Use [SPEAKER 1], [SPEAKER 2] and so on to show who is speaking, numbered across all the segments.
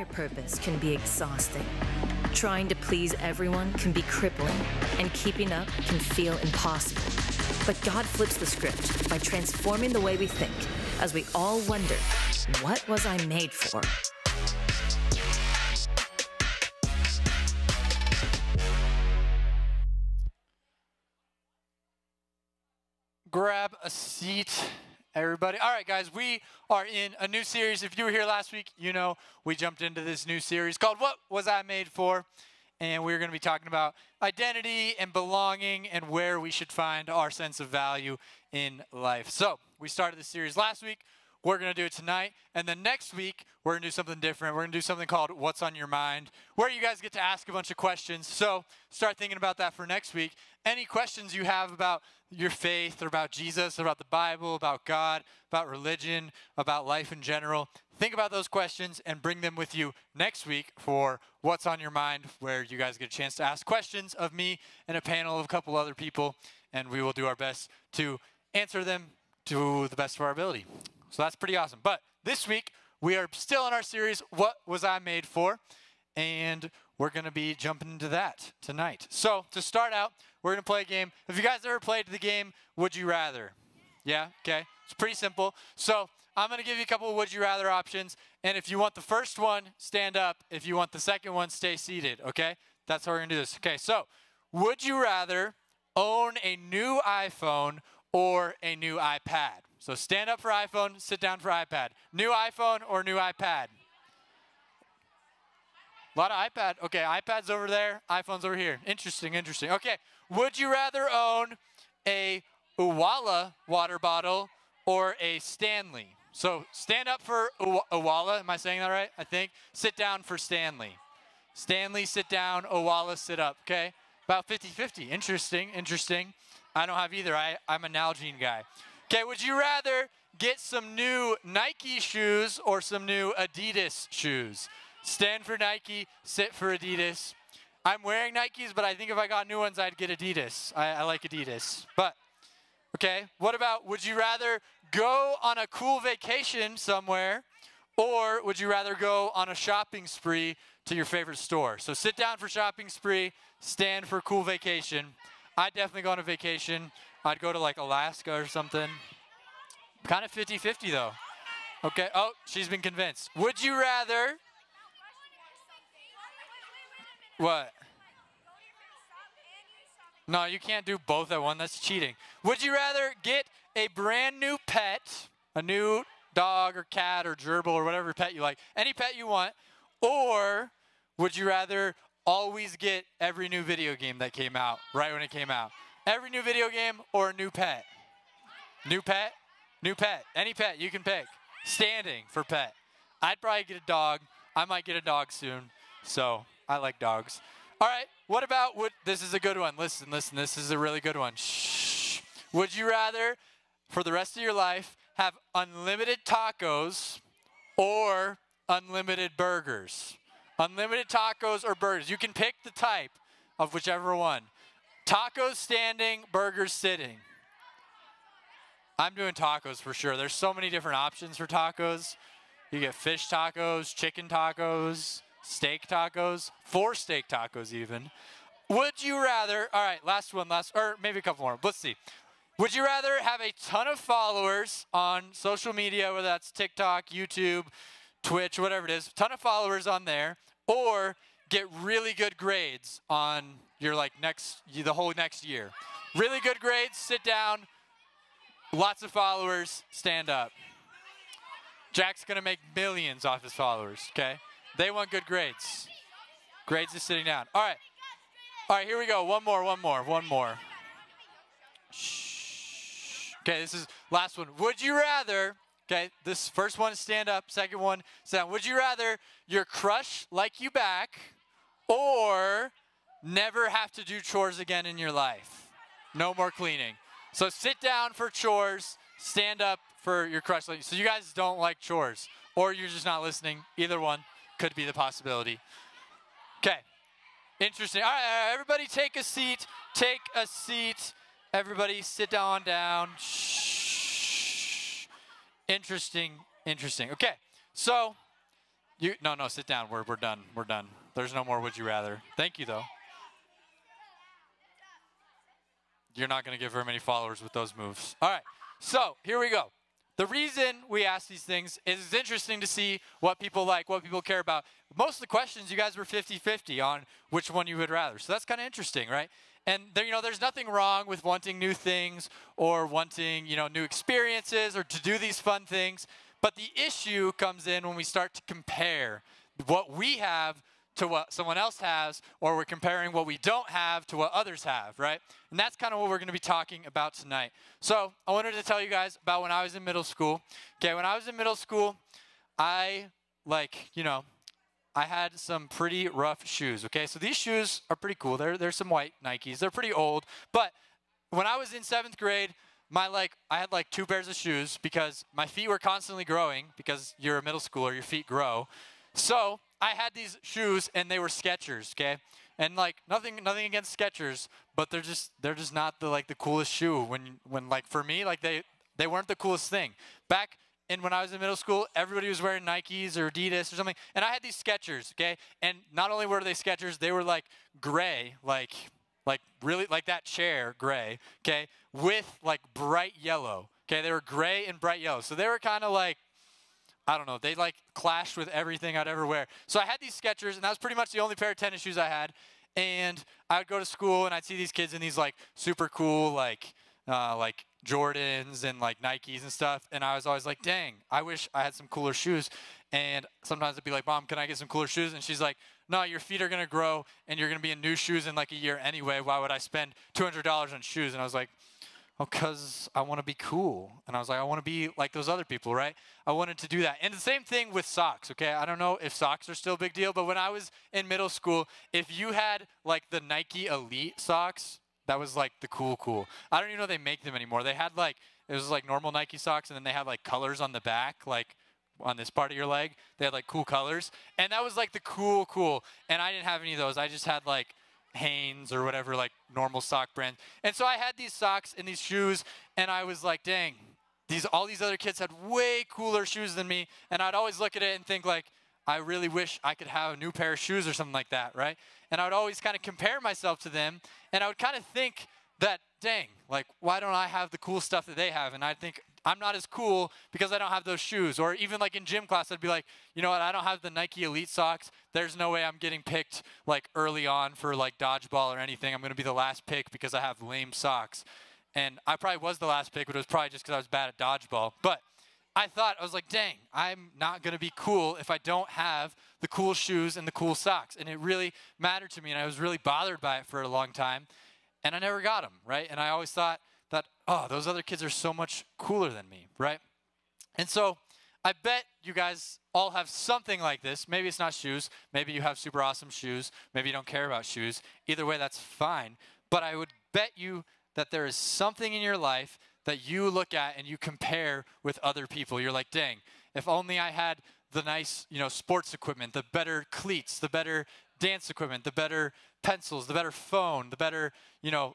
[SPEAKER 1] your purpose can be exhausting. Trying to please everyone can be crippling, and keeping up can feel impossible. But God flips the script by transforming the way we think, as we all wonder, what was I made for?
[SPEAKER 2] Grab a seat, everybody. All right, guys, we are in a new series. If you were here last week, you know we jumped into this new series called What Was I Made For? And we're going to be talking about identity and belonging and where we should find our sense of value in life. So we started this series last week. We're going to do it tonight. And then next week, we're going to do something different. We're going to do something called What's on Your Mind, where you guys get to ask a bunch of questions. So start thinking about that for next week. Any questions you have about your faith or about Jesus, or about the Bible, about God, about religion, about life in general, think about those questions and bring them with you next week for What's on Your Mind, where you guys get a chance to ask questions of me and a panel of a couple other people, and we will do our best to answer them to the best of our ability. So that's pretty awesome. But this week, we are still in our series, What Was I Made For? And we're going to be jumping into that tonight. So to start out, we're going to play a game. Have you guys ever played the game, Would You Rather? Yeah? Okay. It's pretty simple. So I'm going to give you a couple of Would You Rather options. And if you want the first one, stand up. If you want the second one, stay seated. Okay? That's how we're going to do this. Okay, so would you rather own a new iPhone or a new iPad? So stand up for iPhone, sit down for iPad. New iPhone or new iPad? A lot of iPad. Okay, iPad's over there, iPhone's over here. Interesting, interesting. Okay, would you rather own a Uwala water bottle or a Stanley? So stand up for Uwala. Am I saying that right? I think. Sit down for Stanley. Stanley, sit down. Uwala, sit up. Okay, about 50-50. Interesting, interesting. I don't have either. I'm a Nalgene guy. Okay, would you rather get some new Nike shoes or some new Adidas shoes? Stand for Nike, sit for Adidas. I'm wearing Nikes, but I think if I got new ones, I'd get Adidas. I like Adidas. But, okay, what about, would you rather go on a cool vacation somewhere, or would you rather go on a shopping spree to your favorite store? So sit down for shopping spree, stand for cool vacation. I'd definitely go on a vacation. I'd go to like Alaska or something. Kind of 50-50 though. Okay, oh, she's been convinced. Would you rather? What? No, you can't do both at once. That's cheating. Would you rather get a brand new pet, a new dog or cat or gerbil or whatever pet you like, any pet you want, or would you rather always get every new video game that came out right when it came out? Every new video game or a new pet? New pet? New pet. Any pet you can pick. Standing for pet. I'd probably get a dog. I might get a dog soon. So I like dogs. All right. What about, this is a good one. Listen, listen. This is a really good one. Shh. Would you rather, for the rest of your life, have unlimited tacos or unlimited burgers? Unlimited tacos or burgers. You can pick the type of whichever one. Tacos standing, burgers sitting. I'm doing tacos for sure. There's so many different options for tacos. You get fish tacos, chicken tacos, steak tacos, 4 steak tacos even. Would you rather, all right, last one, or maybe a couple more. Let's see. Would you rather have a ton of followers on social media, whether that's TikTok, YouTube, Twitch, whatever it is, a ton of followers on there, or get really good grades on your the whole next year? Really good grades, sit down. Lots of followers, stand up. Jack's going to make millions off his followers, okay? They want good grades. Grades is sitting down. All right. All right, here we go. One more. Shh. Okay, this is last one. Would you rather, okay, this first one is stand up, second one, sit down. Would you rather your crush like you back or never have to do chores again in your life? No more cleaning. So sit down for chores, stand up for your crush. So you guys don't like chores, or you're just not listening. Either one could be the possibility. Okay, interesting. All right, everybody take a seat. Take a seat. Everybody sit down. Shh. Interesting. Okay, so No, sit down. We're done. We're done. There's no more would you rather. Thank you, though. You're not going to give her many followers with those moves. All right, so here we go. The reason we ask these things is it's interesting to see what people like, what people care about. Most of the questions, you guys were 50-50 on which one you would rather. So that's kind of interesting, right? And there, there's nothing wrong with wanting new things or wanting, new experiences or to do these fun things. But the issue comes in when we start to compare what we have to what someone else has, or we're comparing what we don't have to what others have, right? And that's kind of what we're going to be talking about tonight. So I wanted to tell you guys about when I was in middle school. Okay, when I was in middle school, I had some pretty rough shoes, okay? So these shoes are pretty cool. They're some white Nikes. They're pretty old. But when I was in 7th grade, I had 2 pairs of shoes because my feet were constantly growing because you're a middle schooler, your feet grow. So I had these shoes and they were Skechers, okay? And nothing against Skechers, but they're just not the coolest shoe when for me, they weren't the coolest thing. Back when I was in middle school, everybody was wearing Nikes or Adidas or something, and I had these Skechers, okay? And not only were they Skechers, they were gray, really that chair gray, okay? With bright yellow, okay? They were gray and bright yellow. So they were kind of I don't know, they clashed with everything I'd ever wear. So I had these Skechers, and that was pretty much the only pair of tennis shoes I had. And I would go to school, and I'd see these kids in these super cool Jordans and Nikes and stuff. And I was always like, dang, I wish I had some cooler shoes. And sometimes I'd be like, Mom, can I get some cooler shoes? And she's like, no, your feet are going to grow, and you're going to be in new shoes in a year anyway. Why would I spend $200 on shoes? And I was like, well, because I want to be cool. And I was like, I want to be like those other people, right? I wanted to do that. And the same thing with socks, okay? I don't know if socks are still a big deal, but when I was in middle school, if you had the Nike Elite socks, that was the cool. I don't even know if they make them anymore. They had it was normal Nike socks, and then they had colors on the back, on this part of your leg. They had cool colors. And that was the cool. And I didn't have any of those. I just had Hanes or whatever, normal sock brand. And so I had these socks and these shoes, and I was like, dang, all these other kids had way cooler shoes than me. And I'd always look at it and think I really wish I could have a new pair of shoes or something like that, right? And I would always kind of compare myself to them, and I would kind of think that, dang, why don't I have the cool stuff that they have? And I'd think, I'm not as cool because I don't have those shoes. Or even in gym class, I'd be like, you know what, I don't have the Nike Elite socks. There's no way I'm getting picked early on for dodgeball or anything. I'm going to be the last pick because I have lame socks. And I probably was the last pick, but it was probably just because I was bad at dodgeball. But I was like, dang, I'm not going to be cool if I don't have the cool shoes and the cool socks. And it really mattered to me, and I was really bothered by it for a long time. And I never got them, right? And I always thought that, oh, those other kids are so much cooler than me, right? And so I bet you guys all have something like this. Maybe it's not shoes. Maybe you have super awesome shoes. Maybe you don't care about shoes. Either way, that's fine. But I would bet you that there is something in your life that you look at and you compare with other people. You're like, dang, if only I had the nice, sports equipment, the better cleats, the better dance equipment, the better pencils, the better phone, the better,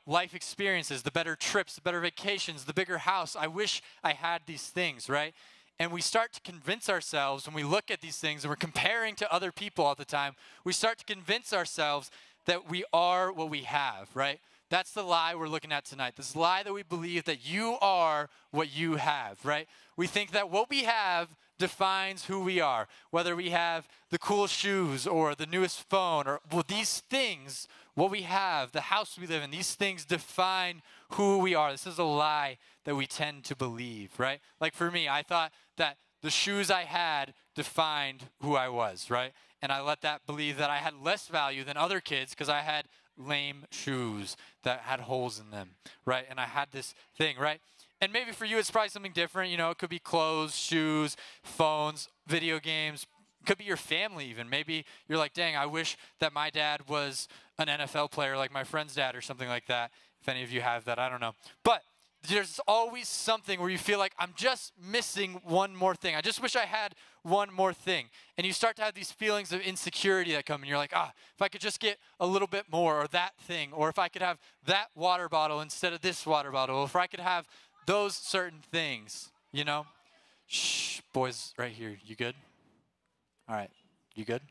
[SPEAKER 2] life experiences, the better trips, the better vacations, the bigger house. I wish I had these things, right? And we start to convince ourselves when we look at these things and we're comparing to other people all the time, we start to convince ourselves that we are what we have, right? That's the lie we're looking at tonight. This lie that we believe that you are what you have, right? We think that what we have defines who we are. Whether we have the cool shoes or the newest phone or these things, what we have, the house we live in, these things define who we are. This is a lie that we tend to believe, right? For me, I thought that the shoes I had defined who I was, right? And I let that believe that I had less value than other kids because I had lame shoes that had holes in them, right? And I had this thing, right? And maybe for you, it's probably something different. It could be clothes, shoes, phones, video games. It could be your family even. Maybe you're like, dang, I wish that my dad was an NFL player like my friend's dad or something like that. If any of you have that, I don't know. But there's always something where you feel like I'm just missing one more thing. I just wish I had one more thing. And you start to have these feelings of insecurity that come and you're like, if I could just get a little bit more or that thing, or if I could have that water bottle instead of this water bottle, or if I could have those certain things, Shh, boys right here, you good? All right, You good?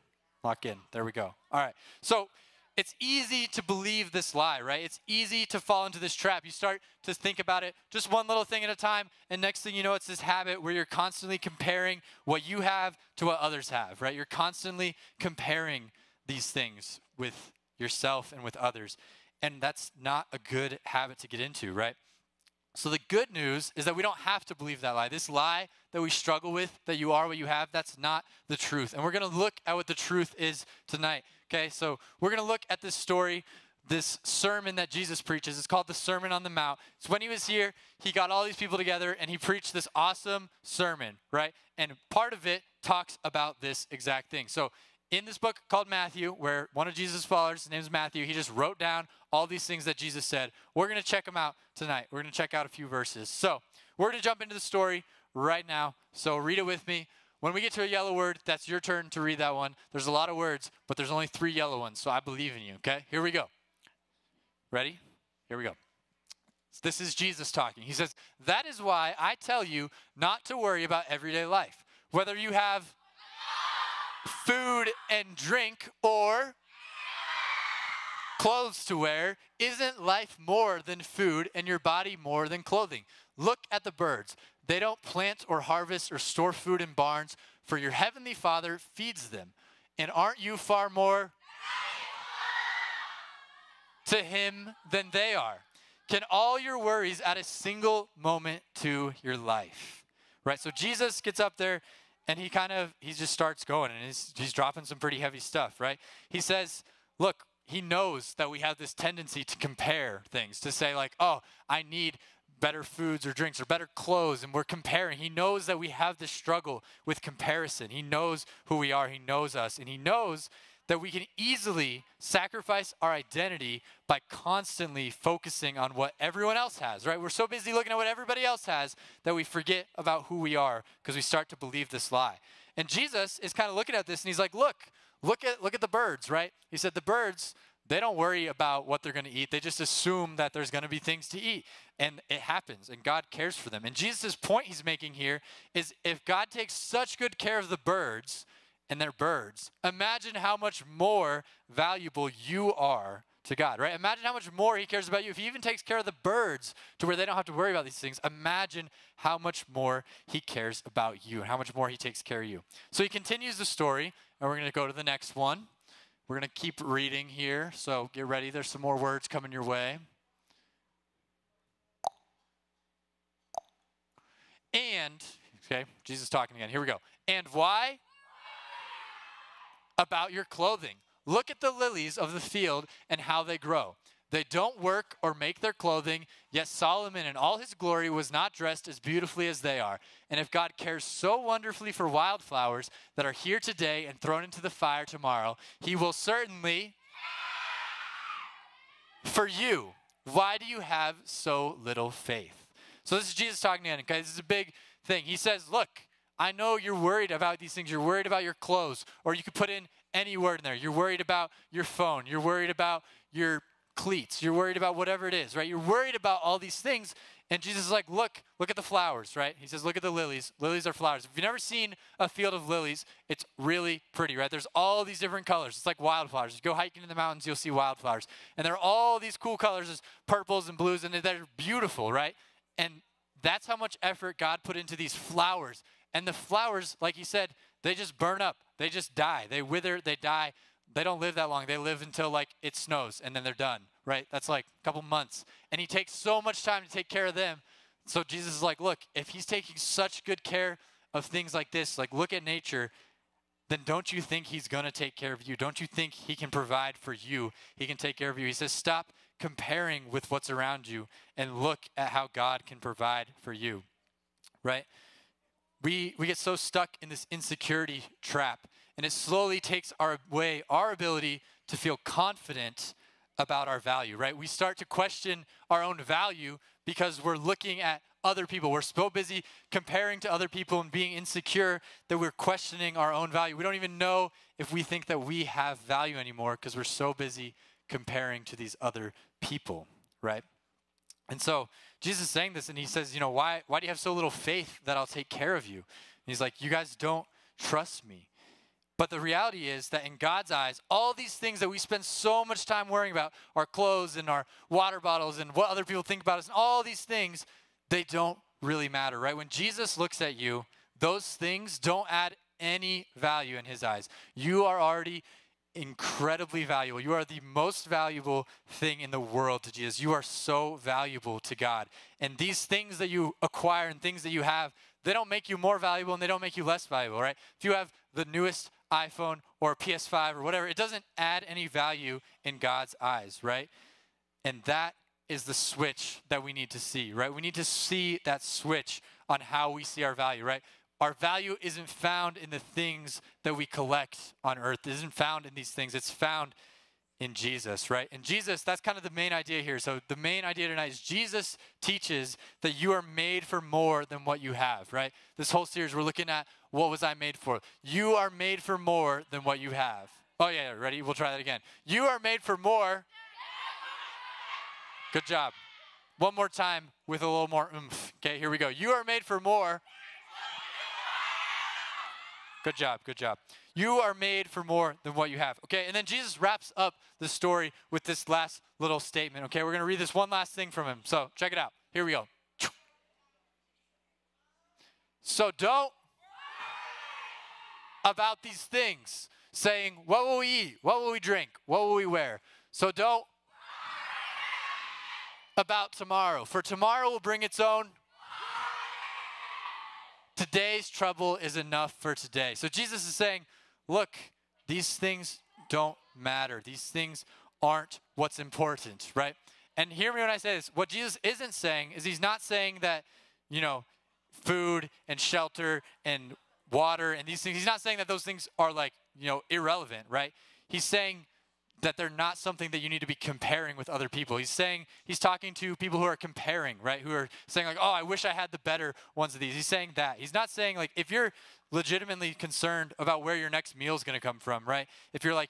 [SPEAKER 2] Lock in. There we go. All right. So it's easy to believe this lie, right? It's easy to fall into this trap. You start to think about it just one little thing at a time, and next thing you know, it's this habit where you're constantly comparing what you have to what others have, right? You're constantly comparing these things with yourself and with others, and that's not a good habit to get into, right? So the good news is that we don't have to believe that lie. This lie that we struggle with, that you are what you have, that's not the truth. And we're going to look at what the truth is tonight. Okay, so we're going to look at this story, this sermon that Jesus preaches. It's called the Sermon on the Mount. It's when he was here, he got all these people together and he preached this awesome sermon, right? And part of it talks about this exact thing. So in this book called Matthew, where one of Jesus' followers, his name is Matthew, he just wrote down all these things that Jesus said. We're going to check them out tonight. We're going to check out a few verses. So we're going to jump into the story right now. So read it with me. When we get to a yellow word, that's your turn to read that one. There's a lot of words, but there's only 3 yellow ones, so I believe in you, okay? Here we go. Ready? Here we go. This is Jesus talking. He says, "That is why I tell you not to worry about everyday life, whether you have food and drink or clothes to wear. Isn't life more than food and your body more than clothing? Look at the birds. They don't plant or harvest or store food in barns, for your heavenly Father feeds them. And aren't you far more to him than they are? Can all your worries add a single moment to your life?" Right? So Jesus gets up there and he just starts going, and he's dropping some pretty heavy stuff, right? He says, look, he knows that we have this tendency to compare things, to say like, oh, I need better foods or drinks or better clothes, and we're comparing. He knows that we have this struggle with comparison. He knows who we are. He knows us, and he knows that we can easily sacrifice our identity by constantly focusing on what everyone else has, right? We're so busy looking at what everybody else has that we forget about who we are because we start to believe this lie. And Jesus is kind of looking at this, and he's like, look at the birds, right? He said the birds, they don't worry about what they're going to eat. They just assume that there's going to be things to eat, and it happens, and God cares for them. And Jesus' point he's making here is if God takes such good care of the birds, and they're birds, imagine how much more valuable you are to God, right? Imagine how much more he cares about you. If he even takes care of the birds to where they don't have to worry about these things, imagine how much more he cares about you and how much more he takes care of you. So he continues the story, and we're going to go to the next one. We're going to keep reading here, so get ready. There's some more words coming your way. And, okay, Jesus talking again. Here we go. And why? About your clothing. Look at the lilies of the field and how they grow. They don't work or make their clothing, yet Solomon in all his glory was not dressed as beautifully as they are. And if God cares so wonderfully for wildflowers that are here today and thrown into the fire tomorrow, he will certainly for you. Why do you have so little faith? So this is Jesus talking again, guys. This is a big thing. He says, look, I know you're worried about these things. You're worried about your clothes, or you could put in any word in there. You're worried about your phone. You're worried about your cleats. You're worried about whatever it is, right? You're worried about all these things. And Jesus is like, look at the flowers, right? He says, look at the lilies. Lilies are flowers. If you've never seen a field of lilies, it's really pretty, right? There's all these different colors. It's like wildflowers. If you go hiking in the mountains, you'll see wildflowers. And there are all these cool colors. There's purples and blues, and they're beautiful, right? And that's how much effort God put into these flowers. And the flowers, like he said, they just burn up. They just die. They wither. They die. They don't live that long. They live until like it snows, and then they're done, right? That's like a couple months. And he takes so much time to take care of them. So Jesus is like, look, if he's taking such good care of things like this, like look at nature, then don't you think he's going to take care of you? Don't you think he can provide for you? He can take care of you. He says, stop comparing with what's around you and look at how God can provide for you, right? We get so stuck in this insecurity trap, and it slowly takes away our ability to feel confident about our value, right? We start to question our own value because we're looking at other people. We're so busy comparing to other people and being insecure that we're questioning our own value. We don't even know if we think that we have value anymore because we're so busy comparing to these other people, right? And so Jesus is saying this, and he says, why do you have so little faith that I'll take care of you? And he's like, you guys don't trust me. But the reality is that in God's eyes, all these things that we spend so much time worrying about, our clothes and our water bottles and what other people think about us, and all these things, they don't really matter, right? When Jesus looks at you, those things don't add any value in his eyes. You are already incredibly valuable. You are the most valuable thing in the world to Jesus. You are so valuable to God. And these things that you acquire and things that you have, they don't make you more valuable and they don't make you less valuable, right? If you have the newest iPhone or a PS5 or whatever, it doesn't add any value in God's eyes, right? And that is the switch that we need to see, right? We need to see that switch on how we see our value, right? Our value isn't found in the things that we collect on earth. It isn't found in these things. It's found in Jesus, right? And Jesus, that's kind of the main idea here. So the main idea tonight is Jesus teaches that you are made for more than what you have, right? This whole series, we're looking at what was I made for. You are made for more than what you have. Oh yeah, ready? We'll try that again. You are made for more. Good job. One more time with a little more oomph. Okay, here we go. You are made for more. Good job, good job. You are made for more than what you have. Okay, and then Jesus wraps up the story with this last little statement. Okay, we're going to read this one last thing from him. So check it out. Here we go. So don't about these things, saying, what will we eat? What will we drink? What will we wear? So don't about tomorrow, for tomorrow will bring its own. Today's trouble is enough for today. So Jesus is saying, look, these things don't matter. These things aren't what's important, right? And hear me when I say this. What Jesus isn't saying is he's not saying that, food and shelter and water and these things, he's not saying that those things are like, irrelevant, right? He's saying that they're not something that you need to be comparing with other people. He's talking to people who are comparing, right? Who are saying like, oh, I wish I had the better ones of these. He's saying that. He's not saying like, if you're legitimately concerned about where your next meal is going to come from, right? If you're like,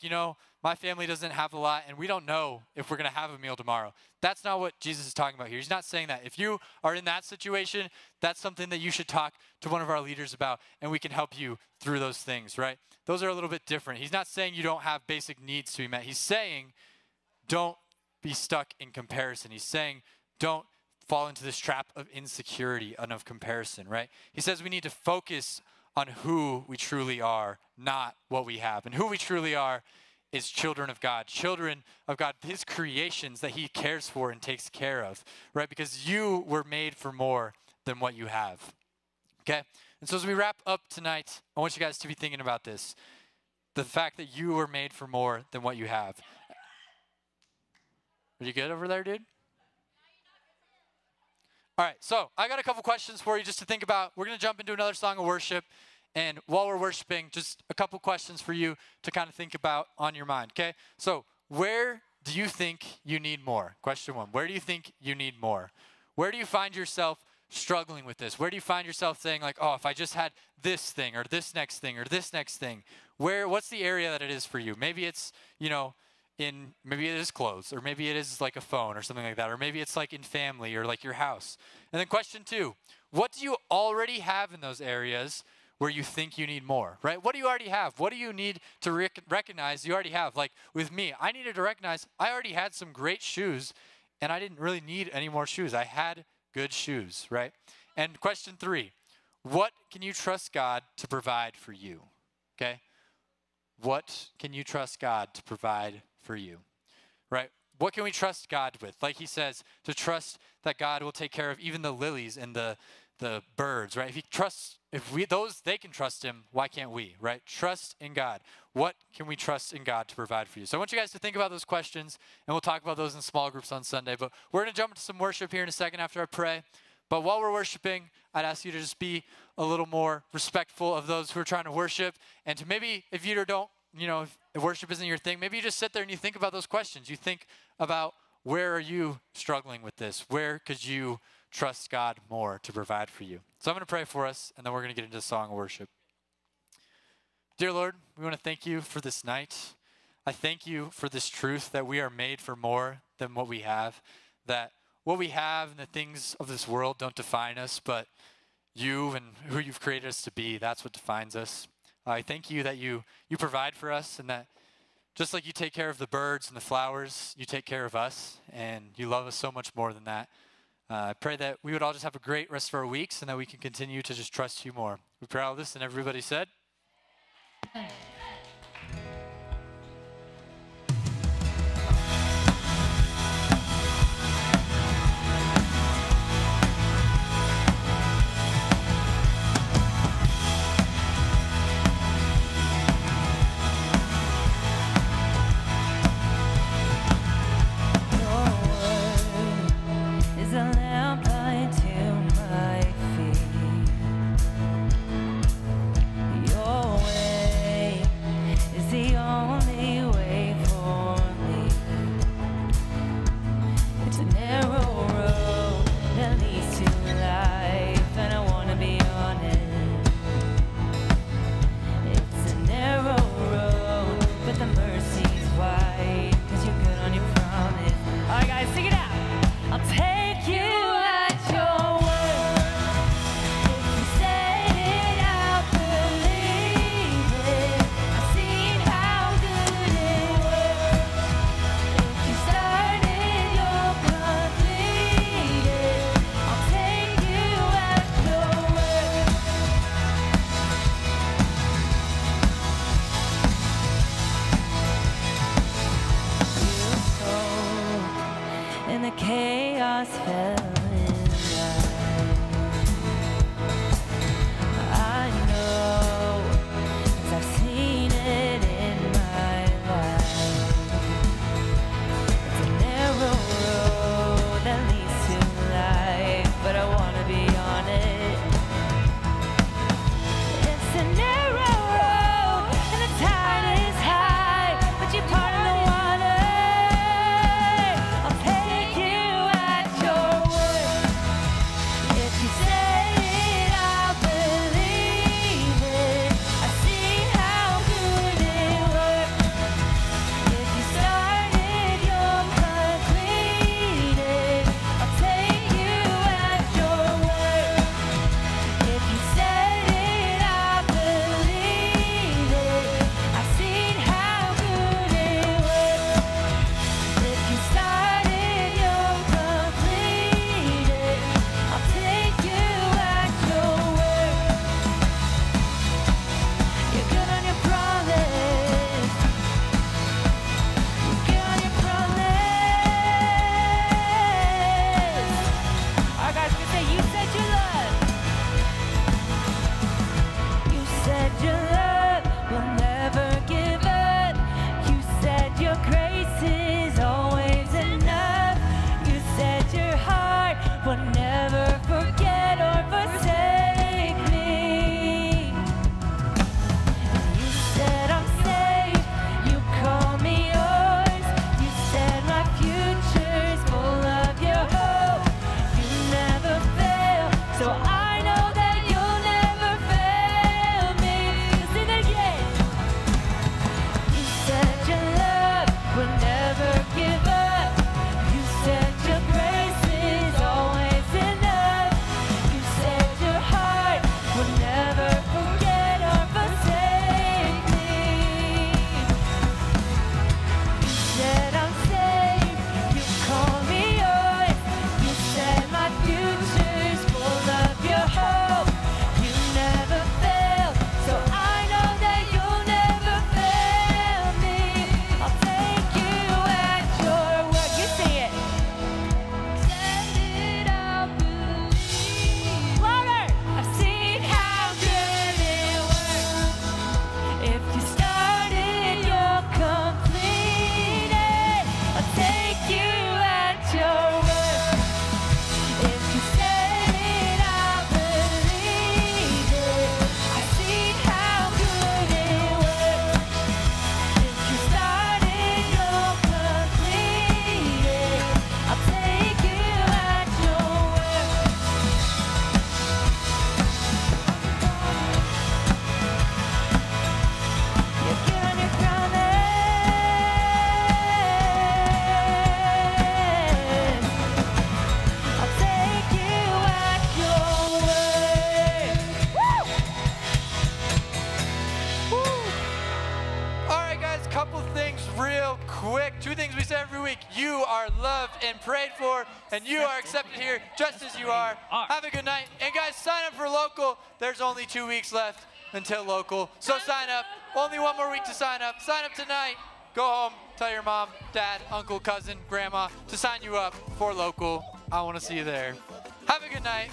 [SPEAKER 2] my family doesn't have a lot and we don't know if we're going to have a meal tomorrow. That's not what Jesus is talking about here. He's not saying that. If you are in that situation, that's something that you should talk to one of our leaders about and we can help you through those things, right? Those are a little bit different. He's not saying you don't have basic needs to be met. He's saying don't be stuck in comparison. He's saying don't fall into this trap of insecurity and of comparison, right? He says we need to focus on who we truly are, not what we have. And who we truly are is children of God, his creations that he cares for and takes care of, right? Because you were made for more than what you have, okay? And so as we wrap up tonight, I want you guys to be thinking about this, the fact that you were made for more than what you have. Are you good over there, dude? All right, so I got a couple questions for you just to think about. We're going to jump into another song of worship. And while we're worshiping, just a couple questions for you to kind of think about on your mind, okay? So where do you think you need more? Question one, where do you think you need more? Where do you find yourself struggling with this? Where do you find yourself saying like, oh, if I just had this thing or this next thing or this next thing, what's the area that it is for you? Maybe it's, maybe it is clothes, or maybe it is like a phone or something like that, or maybe it's like in family or like your house. And then question two, what do you already have in those areas where you think you need more, right? What do you already have? What do you need to recognize you already have? Like with me, I needed to recognize I already had some great shoes and I didn't really need any more shoes. I had good shoes, right? And question three, what can you trust God to provide for you, okay? What can you trust God to provide for you, right? What can we trust God with? Like he says, to trust that God will take care of even the lilies and the birds, right? They can trust him, why can't we, right? Trust in God. What can we trust in God to provide for you? So I want you guys to think about those questions, and we'll talk about those in small groups on Sunday. But we're going to jump into some worship here in a second after I pray. But while we're worshiping, I'd ask you to just be a little more respectful of those who are trying to worship, and to maybe, if worship isn't your thing, maybe you just sit there and you think about those questions. You think about, where are you struggling with this? Where could you trust God more to provide for you? So I'm going to pray for us, and then we're going to get into a song of worship. Dear Lord, we want to thank you for this night. I thank you for this truth that we are made for more than what we have, that what we have and the things of this world don't define us, but you and who you've created us to be, that's what defines us. I thank you that you provide for us, and that just like you take care of the birds and the flowers, you take care of us, and you love us so much more than that. I pray that we would all just have a great rest of our weeks and that we can continue to just trust you more. We pray all this, and everybody said,
[SPEAKER 3] Will never give up. You said your grace is always enough.
[SPEAKER 2] couple things real quick. 2 things we say every week. You are loved and prayed for, and you are accepted here just as you are. Have a good night. And guys, sign up for local. There's only 2 weeks left until local. So sign up. Only 1 more week to sign up. Sign up tonight. Go home. Tell your mom, dad, uncle, cousin, grandma to sign you up for local. I want to see you there. Have a good night.